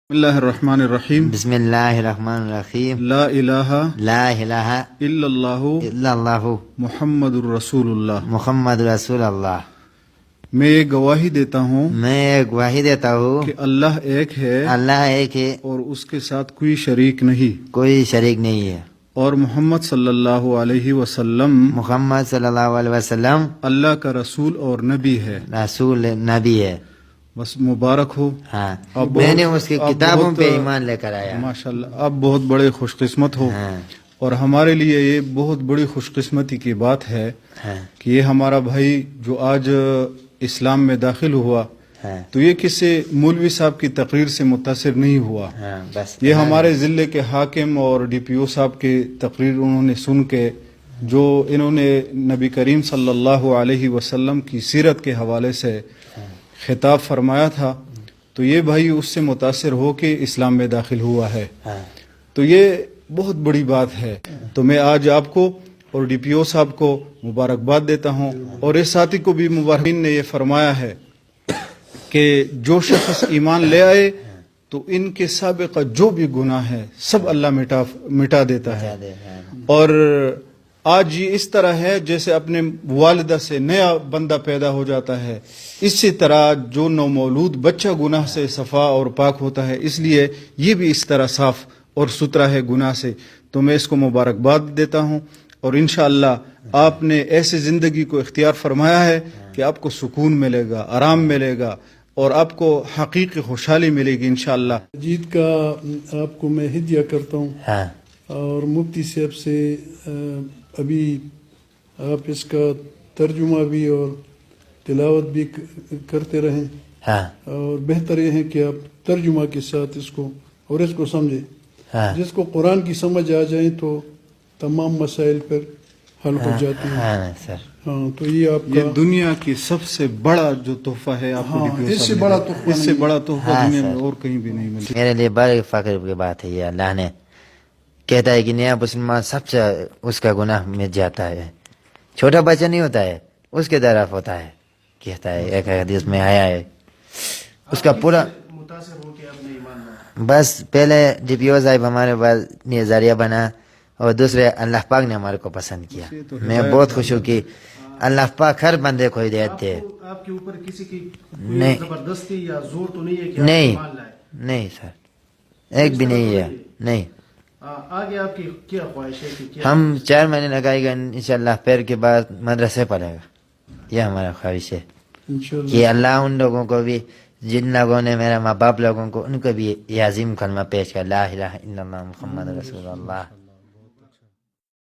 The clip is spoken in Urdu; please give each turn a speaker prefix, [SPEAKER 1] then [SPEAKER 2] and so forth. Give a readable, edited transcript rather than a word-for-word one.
[SPEAKER 1] بسم اللہ الرحمن الرحیم
[SPEAKER 2] بسم اللہ الرحمن الرحیم
[SPEAKER 1] لا الہ
[SPEAKER 2] لا الہ
[SPEAKER 1] الا اللہ
[SPEAKER 2] الا اللہ
[SPEAKER 1] محمد الرسول اللہ۔
[SPEAKER 2] محمد رسول اللہ۔
[SPEAKER 1] میں یہ گواہی دیتا ہوں
[SPEAKER 2] میں گواہی دیتا ہوں
[SPEAKER 1] کہ اللہ ایک ہے
[SPEAKER 2] اللہ ایک ہے،
[SPEAKER 1] اور اس کے ساتھ کوئی شریک نہیں،
[SPEAKER 2] کوئی شریک نہیں ہے،
[SPEAKER 1] اور محمد صلی اللہ علیہ وسلم
[SPEAKER 2] محمد صلی اللہ علیہ وسلم
[SPEAKER 1] اللہ کا رسول اور نبی ہے۔
[SPEAKER 2] رسول نبی ہے۔
[SPEAKER 1] بس مبارک ہو۔
[SPEAKER 2] ہاں،
[SPEAKER 1] اب
[SPEAKER 2] میں نے
[SPEAKER 1] بہت-
[SPEAKER 2] اس کی
[SPEAKER 1] اب
[SPEAKER 2] کتابوں
[SPEAKER 1] بہت-
[SPEAKER 2] پہ ایمان لے کر آیا۔
[SPEAKER 1] ماشاءاللہ اب بہت بڑے خوش قسمت ہو،
[SPEAKER 2] ہاں
[SPEAKER 1] اور ہمارے لیے یہ بہت بڑی خوش قسمتی کی بات ہے
[SPEAKER 2] ہاں
[SPEAKER 1] کہ یہ ہمارا بھائی جو آج اسلام میں داخل ہوا
[SPEAKER 2] ہاں
[SPEAKER 1] تو یہ کسی مولوی صاحب کی تقریر سے متاثر نہیں ہوا،
[SPEAKER 2] ہاں، بس
[SPEAKER 1] یہ ہمارے ضلع کے حاکم اور ڈی پی او صاحب کی تقریر انہوں نے سن کے جو انہوں نے نبی کریم صلی اللہ علیہ وسلم کی سیرت کے حوالے سے خطاب فرمایا تھا، تو یہ بھائی اس سے متاثر ہو کے اسلام میں داخل ہوا ہے۔
[SPEAKER 2] ہاں
[SPEAKER 1] تو یہ بہت بڑی بات ہے۔ تو میں آج آپ کو اور ڈی پی او صاحب کو مبارکباد دیتا ہوں، اور اس ساتھی کو بھی مبارکین نے یہ فرمایا ہے کہ جو شخص ایمان لے آئے تو ان کے سابقہ جو بھی گناہ ہے سب اللہ مٹا دیتا ہے۔ اور آج یہ اس طرح ہے جیسے اپنے والدہ سے نیا بندہ پیدا ہو جاتا ہے، اسی طرح جو نومولود بچہ گناہ سے صفا اور پاک ہوتا ہے، اس لیے یہ بھی اس طرح صاف اور ستھرا ہے گناہ سے۔ تو میں اس کو مبارکباد دیتا ہوں، اور انشاءاللہ آپ نے ایسے زندگی کو اختیار فرمایا ہے کہ آپ کو سکون ملے گا، آرام ملے گا، اور آپ کو حقیقی خوشحالی ملے گی انشاءاللہ۔
[SPEAKER 3] جیت کا آپ کو میں ہدیہ کرتا ہوں،
[SPEAKER 2] ہاں
[SPEAKER 3] اور مفتی صاحب سے ابھی آپ اس کا ترجمہ بھی اور تلاوت بھی کرتے رہیں،
[SPEAKER 2] ہاں
[SPEAKER 3] اور بہتر یہ ہے کہ آپ ترجمہ کے ساتھ اس کو اور اس کو سمجھیں۔
[SPEAKER 2] ہاں
[SPEAKER 3] جس کو قرآن کی سمجھ آ جائیں تو تمام مسائل پر حل ہو جاتے ہیں۔
[SPEAKER 2] ہاں سر،
[SPEAKER 3] ہاں، تو یہ آپ
[SPEAKER 1] یہ
[SPEAKER 3] کا
[SPEAKER 1] دنیا کی سب سے بڑا جو تحفہ ہے آپ کو
[SPEAKER 3] ہاں،
[SPEAKER 1] DPO
[SPEAKER 3] اس سے
[SPEAKER 1] صاحب نے
[SPEAKER 3] بڑا
[SPEAKER 1] دیا۔
[SPEAKER 3] تحفہ
[SPEAKER 1] اس سے
[SPEAKER 3] نہیں۔
[SPEAKER 1] بڑا تحفہ
[SPEAKER 2] ہاں
[SPEAKER 1] دنیا
[SPEAKER 2] سر،
[SPEAKER 1] میں اور کہیں بھی نہیں ملتا۔
[SPEAKER 2] میرے لیے بڑے فخر کی بات ہے یہ، اللہ نے کہتا ہے کہ نیا مسلمان سب سے اس کا گناہ مٹ جاتا ہے، چھوٹا بچہ نہیں ہوتا ہے، اس کے طرف ہوتا ہے، کہتا ہے ایک حدیث میں آیا ہے اس کا پورا۔ بس پہلے ڈی پی او صاحب ہمارے پاس یہ ذریعہ بنا، اور دوسرے اللہ پاک نے ہمارے کو پسند کیا۔ میں بہت خوش ہوں کہ اللہ پاک ہر بندے کو ہدایت دے۔
[SPEAKER 4] آپ کے اوپر کسی کی
[SPEAKER 2] نہیں
[SPEAKER 4] زبردستی یا زور تو نہیں ہے کہ آپ
[SPEAKER 2] نہیں
[SPEAKER 4] ایمان لائیں؟
[SPEAKER 2] نہیں سر، ایک بھی نہیں ہے، نہیں۔
[SPEAKER 4] آگے آپ کی کیا خواہش ہے کہ کیا
[SPEAKER 2] ہم 4 مہینے لگائے گا انشاءاللہ، پھر کے بعد مدرسے پڑھے گا، یہ ہمارا خواہش ہے
[SPEAKER 3] انشاءاللہ
[SPEAKER 2] کہ اللہ ان لوگوں کو بھی، جن لوگوں نے میرے ماں باپ لوگوں کو، ان کو بھی یہ عظیم کلمہ پیش کر، لا الہ الا اللہ محمد رسول اللہ۔